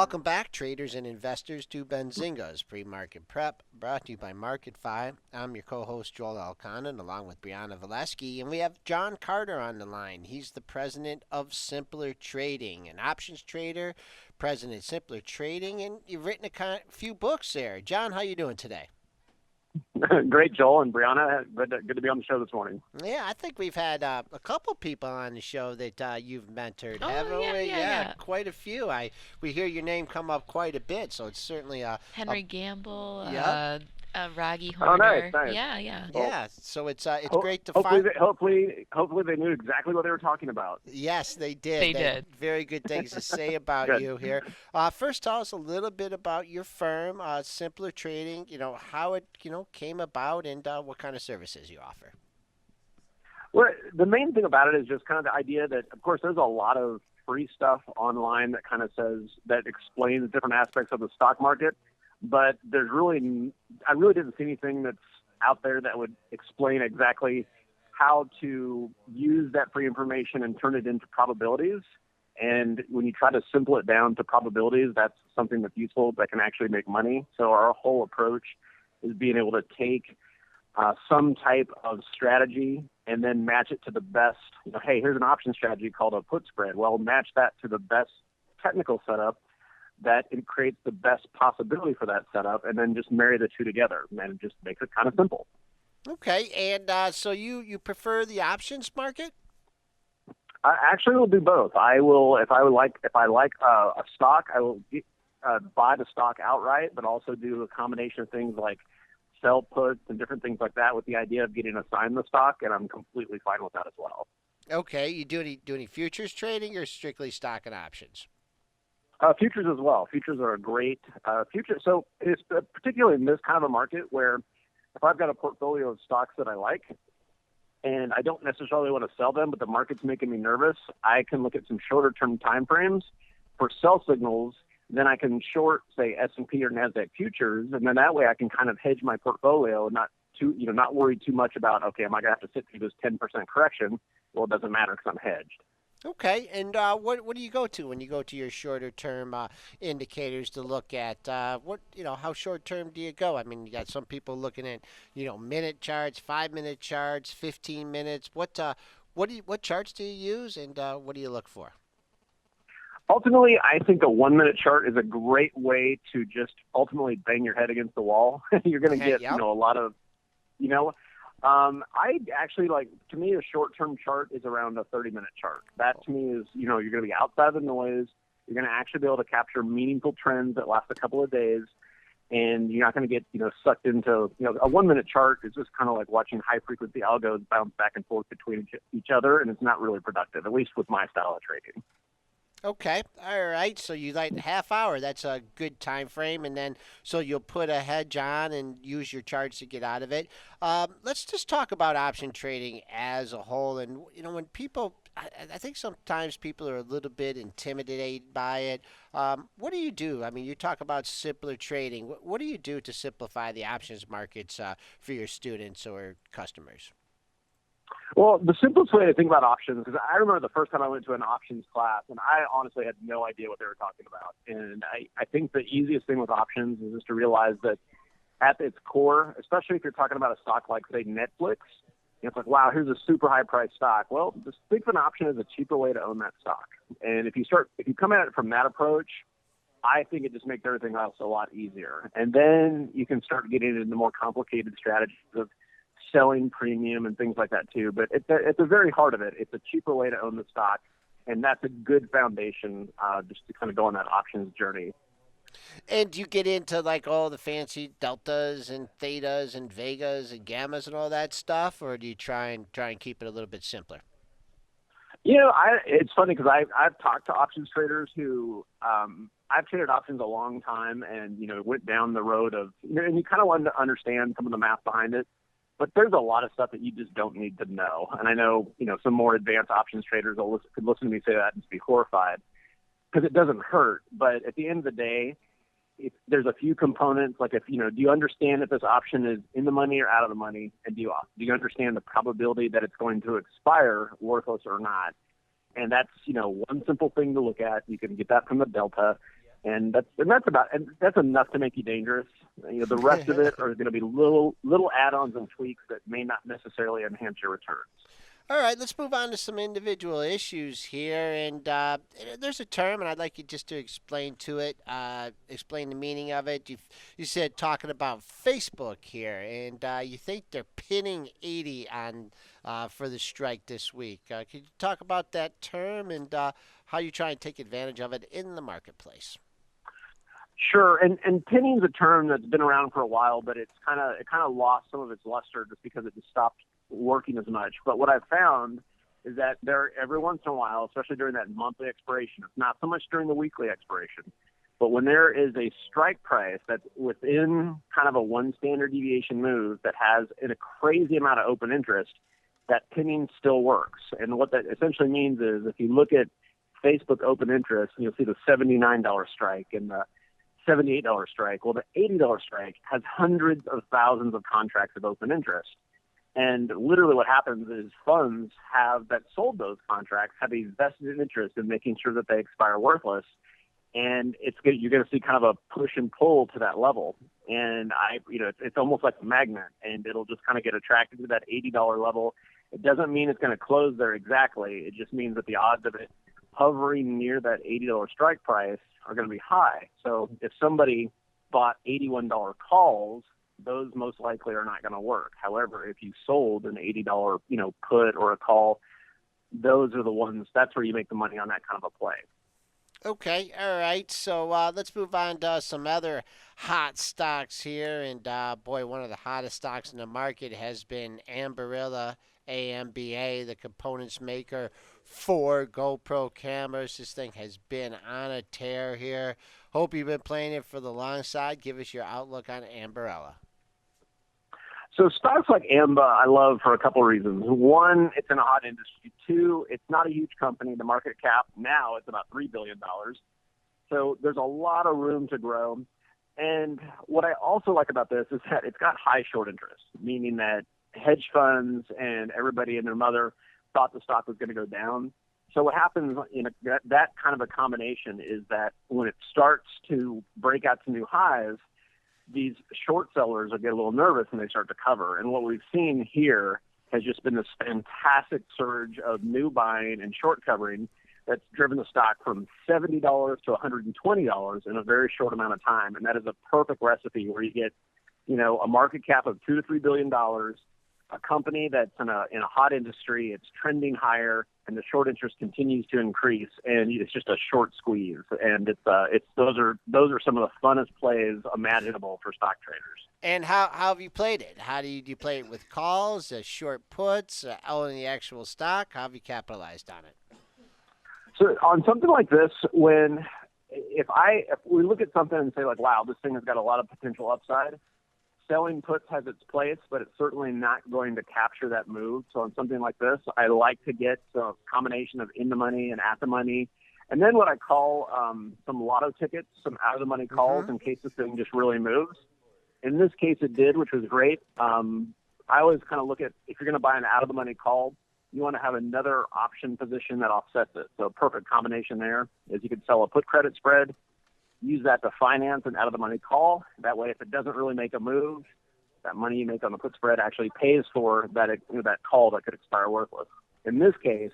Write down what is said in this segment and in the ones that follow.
Welcome back, traders and investors, to Benzinga's pre-market prep, brought to you by MarketFi. I'm your co-host Joel Alconin, along with Brianna Valesky, and we have John Carter on the line. He's the president of Simpler Trading, an options trader, president of Simpler Trading, and you've written few books there. John, how you doing today? Great, Joel and Brianna. Good to be on the show this morning. Yeah, I think we've had a couple people on the show that you've mentored, Oh, haven't yeah, we? yeah, yeah. Quite a few. We hear your name come up quite a bit, so it's certainly a Henry Gamble, yeah. Raggy Oh, nice, Horner. nice. Yeah. Well, Yeah, so it's great to hopefully, find. hopefully they knew exactly what they were talking about. Yes, they did. They did. Very good things to say about Good. you here. First, tell us a little bit about your firm, Simpler Trading. How it came about and what kind of services you offer. Well, the main thing about it is just kind of the idea that, of course, there's a lot of free stuff online that kind of that explains different aspects of the stock market, but I really didn't see anything that's out there that would explain exactly how to use that free information and turn it into probabilities. And when you try to simple it down to probabilities, that's something that's useful that can actually make money. So our whole approach is being able to take some type of strategy and then match it to the best. Hey, here's an option strategy called a put spread. Well, match that to the best technical setup that it creates the best possibility for that setup, and then just marry the two together, and it just makes it kind of simple. Okay, and so you prefer the options market? I actually will do both. I will, if I like a stock, I will buy the stock outright, but also do a combination of things like sell puts and different things like that with the idea of getting assigned the stock, and I'm completely fine with that as well. Okay, you do any futures trading or strictly stock and options? Futures as well. Futures are a great future. So it's particularly in this kind of a market where if I've got a portfolio of stocks that I like and I don't necessarily want to sell them, but the market's making me nervous, I can look at some shorter term time frames for sell signals. Then I can short, say, S&P or NASDAQ futures, and then that way I can kind of hedge my portfolio, not worry too much about, okay, am I going to have to sit through this 10% correction? Well, it doesn't matter because I'm hedged. Okay, and what do you go to when you go to your shorter term indicators to look at? How short term do you go? I mean, you got some people looking at minute charts, 5 minute charts, 15 minutes. What charts do you use, and what do you look for? Ultimately, I think a 1 minute chart is a great way to just ultimately bang your head against the wall. You're going to get Yep. a lot of I actually to me, a short-term chart is around a 30-minute chart. That to me is, you're going to be outside of the noise. You're going to actually be able to capture meaningful trends that last a couple of days, and you're not going to get, sucked into, a 1 minute chart is just kind of like watching high-frequency algos bounce back and forth between each other, and it's not really productive, at least with my style of trading. Okay, all right. So you like half hour. That's a good time frame, and then so you'll put a hedge on and use your charts to get out of it. Let's just talk about option trading as a whole. And when people, I think sometimes people are a little bit intimidated by it. What do you do? I mean, you talk about simpler trading. What do you do to simplify the options markets for your students or customers? Well, the simplest way to think about options, because I remember the first time I went to an options class, and I honestly had no idea what they were talking about. And I think the easiest thing with options is just to realize that at its core, especially if you're talking about a stock like, say, Netflix, it's like, wow, here's a super high-priced stock. Well, just think of an option as a cheaper way to own that stock. And if you come at it from that approach, I think it just makes everything else a lot easier. And then you can start getting into more complicated strategies of selling premium and things like that too. But at the very heart of it, it's a cheaper way to own the stock, and that's a good foundation just to kind of go on that options journey. And do you get into like all the fancy deltas and thetas and vegas and gammas and all that stuff, or do you try and keep it a little bit simpler? It's funny because I've talked to options traders who I've traded options a long time, and went down the road of and you kind of want to understand some of the math behind it. But there's a lot of stuff that you just don't need to know. And I know, some more advanced options traders could listen to me say that and just be horrified because it doesn't hurt. But at the end of the day, if there's a few components, like do you understand if this option is in the money or out of the money? And do you understand the probability that it's going to expire, worthless or not? And that's, one simple thing to look at. You can get that from the delta. that's enough to make you dangerous. The rest of it are going to be little add-ons and tweaks that may not necessarily enhance your returns. All right, let's move on to some individual issues here. And there's a term, and I'd like you just to explain to it, explain the meaning of it. You said talking about Facebook here, and you think they're pinning 80 on for the strike this week. Could you talk about that term and how you try and take advantage of it in the marketplace? Sure, and pinning's a term that's been around for a while, but it kind of lost some of its luster just because it just stopped working as much. But what I've found is that every once in a while, especially during that monthly expiration, it's not so much during the weekly expiration, but when there is a strike price that's within kind of a one standard deviation move that has a crazy amount of open interest, that pinning still works. And what that essentially means is if you look at Facebook open interest, you'll see the $79 strike and the $78 strike. Well, the $80 strike has hundreds of thousands of contracts of open interest. And literally what happens is funds that sold those contracts have a vested interest in making sure that they expire worthless. And you're going to see kind of a push and pull to that level. And it's almost like a magnet, and it'll just kind of get attracted to that $80 level. It doesn't mean it's going to close there exactly. It just means that the odds of it hovering near that $80 strike price are going to be high. So if somebody bought $81 calls, those most likely are not going to work. However, if you sold an $80, put or a call, those are the ones, that's where you make the money on that kind of a play. Okay, all right. So let's move on to some other hot stocks here. And boy, one of the hottest stocks in the market has been Ambarella, AMBA, the components maker for GoPro cameras. This thing has been on a tear here. Hope you've been playing it for the long side. Give us your outlook on Ambarella. So stocks like AMBA I love for a couple of reasons. One, it's in a hot industry. Two, it's not a huge company. The market cap now is about $3 billion. So there's a lot of room to grow. And what I also like about this is that it's got high short interest, meaning that hedge funds and everybody and their mother thought the stock was going to go down. So what happens in that kind of a combination is that when it starts to break out to new highs, these short sellers will get a little nervous and they start to cover. And what we've seen here has just been this fantastic surge of new buying and short covering that's driven the stock from $70 to $120 in a very short amount of time. And that is a perfect recipe where you get, a market cap of $2 to $3 billion, a company that's in a hot industry, it's trending higher, and the short interest continues to increase, and it's just a short squeeze. And those are some of the funnest plays imaginable for stock traders. And how have you played it? Do you play it with calls, short puts, owning the actual stock? How have you capitalized on it? So on something like this, if we look at something and say like, wow, this thing has got a lot of potential upside, selling puts has its place, but it's certainly not going to capture that move. So on something like this, I like to get a combination of in the money and at the money. And then what I call some lotto tickets, some out of the money calls in case this thing just really moves. In this case, it did, which was great. I always kind of look at, if you're going to buy an out of the money call, you want to have another option position that offsets it. So a perfect combination there is you could sell a put credit spread, use that to finance an out-of-the-money call. That way, if it doesn't really make a move, that money you make on the put spread actually pays for that call that could expire worthless. In this case,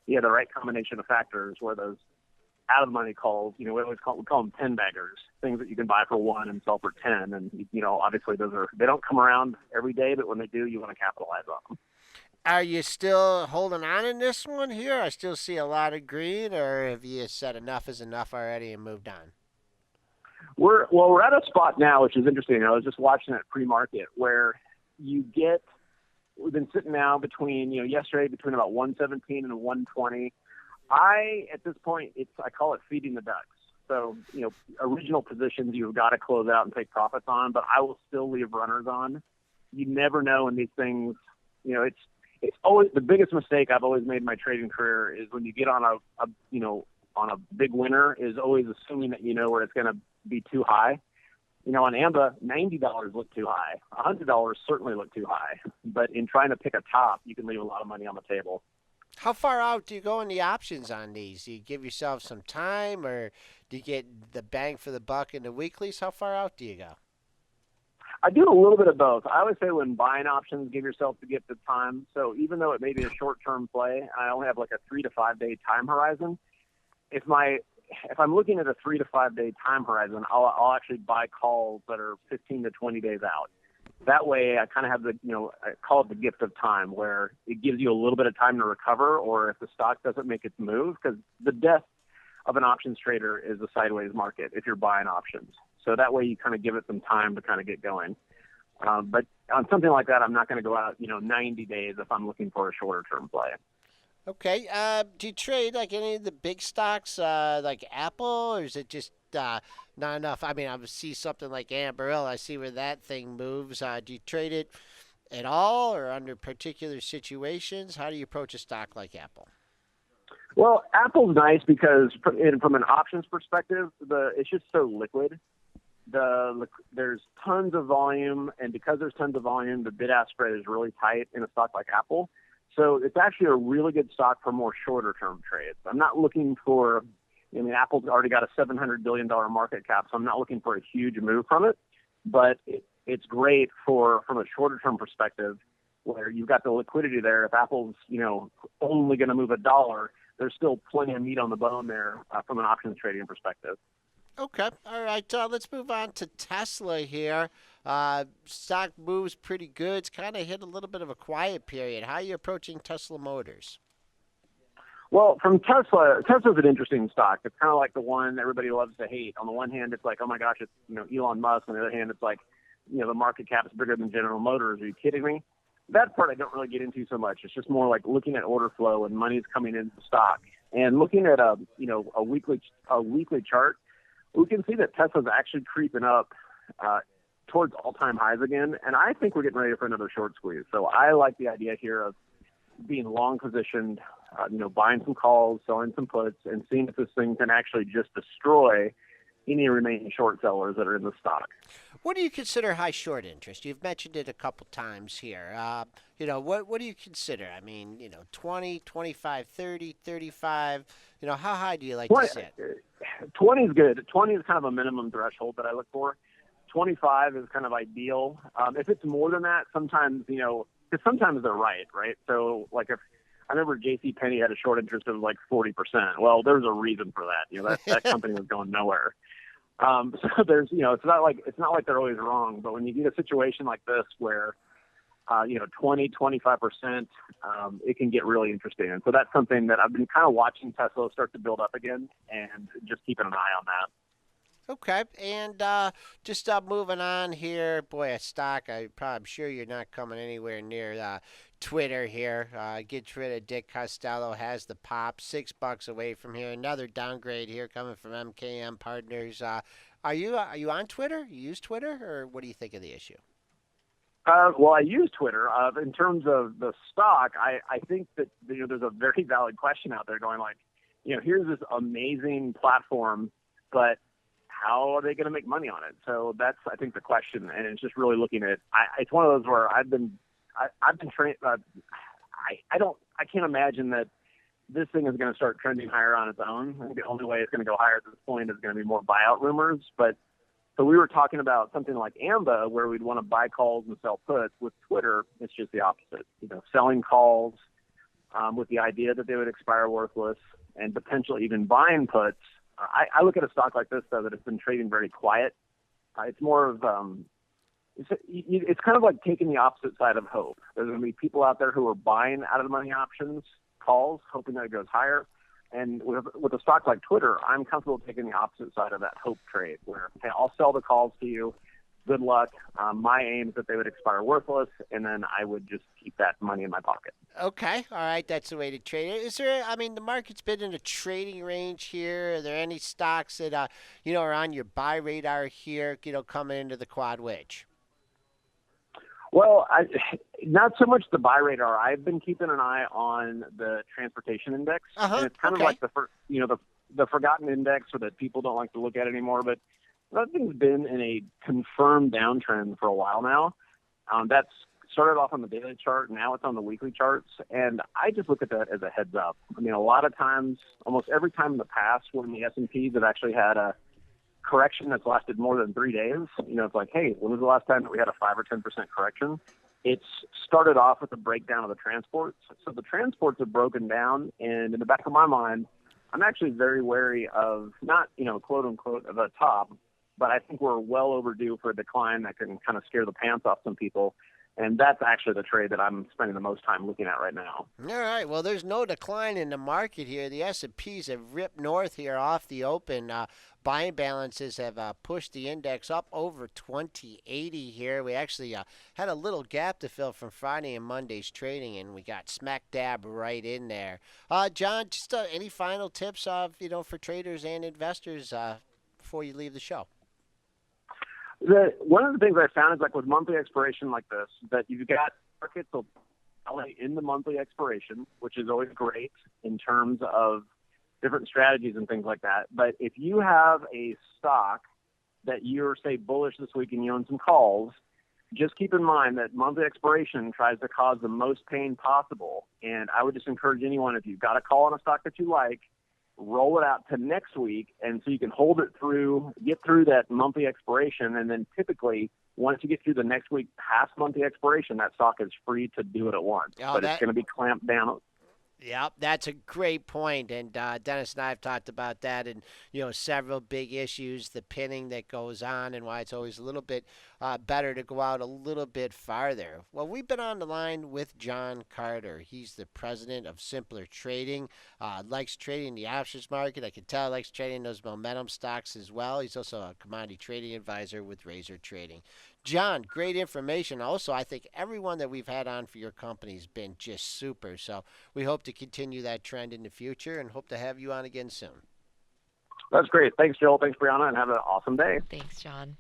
you have the right combination of factors where those out-of-the-money calls, we call them 10-baggers, things that you can buy for 1 and sell for 10. And, obviously they don't come around every day, but when they do, you want to capitalize on them. Are you still holding on in this one here? I still see a lot of green, or have you said enough is enough already and moved on? We're at a spot now, which is interesting. I was just watching it pre-market where we've been sitting now yesterday between about 117 and 120. At this point, I call it feeding the ducks. So, original positions you've got to close out and take profits on, but I will still leave runners on. You never know in these things. It's always the biggest mistake I've always made in my trading career is when you get on a big winner is always assuming that where it's going to be too high. On AMBA, $90 look too high. $100 certainly look too high. But in trying to pick a top, you can leave a lot of money on the table. How far out do you go in the options on these? Do you give yourself some time, or do you get the bang for the buck in the weeklies? How far out do you go? I do a little bit of both. I always say when buying options, give yourself the gift of time. So even though it may be a short-term play, I only have like a 3 to 5 day time horizon. If my if I'm looking at a 3 to 5 day time horizon, I'll actually buy calls that are 15 to 20 days out. That way, I kind of have I call it the gift of time, where it gives you a little bit of time to recover, or if the stock doesn't make its move, because the death of an options trader is a sideways market if you're buying options. So that way, you kind of give it some time to kind of get going. But on something like that, I'm not going to go out, 90 days if I'm looking for a shorter term play. Okay. Do you trade like any of the big stocks, like Apple, or is it just not enough? I mean, I see something like Ambarella. I see where that thing moves. Do you trade it at all, or under particular situations? How do you approach a stock like Apple? Well, Apple's nice because from an options perspective, it's just so liquid. There's tons of volume, and because there's tons of volume, the bid-ask spread is really tight in a stock like Apple. So it's actually a really good stock for more shorter-term trades. I'm not looking for, Apple's already got a $700 billion market cap, so I'm not looking for a huge move from it. But it's great from a shorter-term perspective, where you've got the liquidity there. If Apple's, only going to move $1, there's still plenty of meat on the bone there from an options trading perspective. Okay. All right. Let's move on to Tesla here. Stock moves pretty good. It's kind of hit a little bit of a quiet period. How are you approaching Tesla Motors? Well, from Tesla's an interesting stock. It's kind of like the one everybody loves to hate. On the one hand, it's like, oh my gosh, it's Elon Musk. On the other hand, it's like, the market cap is bigger than General Motors. Are you kidding me? That part I don't really get into so much. It's just more like looking at order flow and money's coming into the stock, and looking at a weekly chart. We can see that Tesla's actually creeping up towards all-time highs again, and I think we're getting ready for another short squeeze. So I like the idea here of being long positioned, buying some calls, selling some puts, and seeing if this thing can actually just destroy any remaining short sellers that are in the stock. What do you consider high short interest? You've mentioned it a couple times here. What do you consider? I mean, 20, 25, 30, 35. How high do you like to sit? 20 is good. 20 is kind of a minimum threshold that I look for. 25 is kind of ideal. If it's more than that, sometimes, because sometimes they're right? So, like, if I remember J.C. Penney had a short interest of like 40%. Well, there's a reason for that. That company was going nowhere. So there's, it's not like they're always wrong, but when you get a situation like this where, 20, 25%, it can get really interesting. And so that's something that I've been kind of watching Tesla start to build up again, and just keeping an eye on that. Okay, and just moving on here, boy, a stock. I'm sure you're not coming anywhere near Twitter here. Get rid of Dick Costello, has the pop, $6 away from here. Another downgrade here coming from MKM Partners. Are you on Twitter? You use Twitter, or what do you think of the issue? Well, I use Twitter. In terms of the stock, I think that there's a very valid question out there going like, here's this amazing platform, but how are they going to make money on it? So that's, I think, the question. And it's just really looking at, it's one of those where I've been trained. I can't imagine that this thing is going to start trending higher on its own. I think the only way it's going to go higher at this point is going to be more buyout rumors. But so we were talking about something like AMBA, where we'd want to buy calls and sell puts. With Twitter, it's just the opposite. Selling calls with the idea that they would expire worthless, and potentially even buying puts. I look at a stock like this, though, that has been trading very quiet. It's more of it's kind of like taking the opposite side of hope. There's going to be people out there who are buying out of the money options calls, hoping that it goes higher. And with a stock like Twitter, I'm comfortable taking the opposite side of that hope trade, where, hey, I'll sell the calls to you. Good luck. My aim is that they would expire worthless, and then I would just keep that money in my pocket. Okay, all right, that's the way to trade it. Is there? I mean, the market's been in a trading range here. Are there any stocks that are on your buy radar here? Coming into the quad wedge. Well, not so much the buy radar. I've been keeping an eye on the transportation index, and it's kind of like the forgotten index, or that people don't like to look at anymore. But that thing's been in a confirmed downtrend for a while now. That's started off on the daily chart. Now it's on the weekly charts. And I just look at that as a heads up. I mean, a lot of times, almost every time in the past when the S&Ps have actually had a correction that's lasted more than 3 days, it's like, hey, when was the last time that we had a 5 or 10% correction? It's started off with a breakdown of the transports. So the transports have broken down. And in the back of my mind, I'm actually very wary of not, quote unquote, of a top, but I think we're well overdue for a decline that can kind of scare the pants off some people. And that's actually the trade that I'm spending the most time looking at right now. All right. Well, there's no decline in the market here. The S&Ps have ripped north here off the open. Buying balances have pushed the index up over 2080 here. We actually had a little gap to fill from Friday and Monday's trading, and we got smack dab right in there. John, just any final tips for traders and investors before you leave the show? One of the things I found is like with monthly expiration like this, that you've got markets will rally in the monthly expiration, which is always great in terms of different strategies and things like that. But if you have a stock that you're, say, bullish this week and you own some calls, just keep in mind that monthly expiration tries to cause the most pain possible. And I would just encourage anyone, if you've got a call on a stock that you like, roll it out to next week, and so you can hold it through, get through that monthly expiration, and then typically once you get through the next week past monthly expiration, that stock is free to do it at once. But it's going to be clamped down. Yeah, that's a great point, and Dennis and I have talked about that, and several big issues, the pinning that goes on, and why it's always a little bit better to go out a little bit farther. Well, we've been on the line with John Carter. He's the president of Simpler Trading. Likes trading the options market. I can tell likes trading those momentum stocks as well. He's also a commodity trading advisor with Razor Trading. John, great information. Also, I think everyone that we've had on for your company has been just super. So we hope to continue that trend in the future and hope to have you on again soon. That's great. Thanks, Joel. Thanks, Brianna, and have an awesome day. Thanks, John.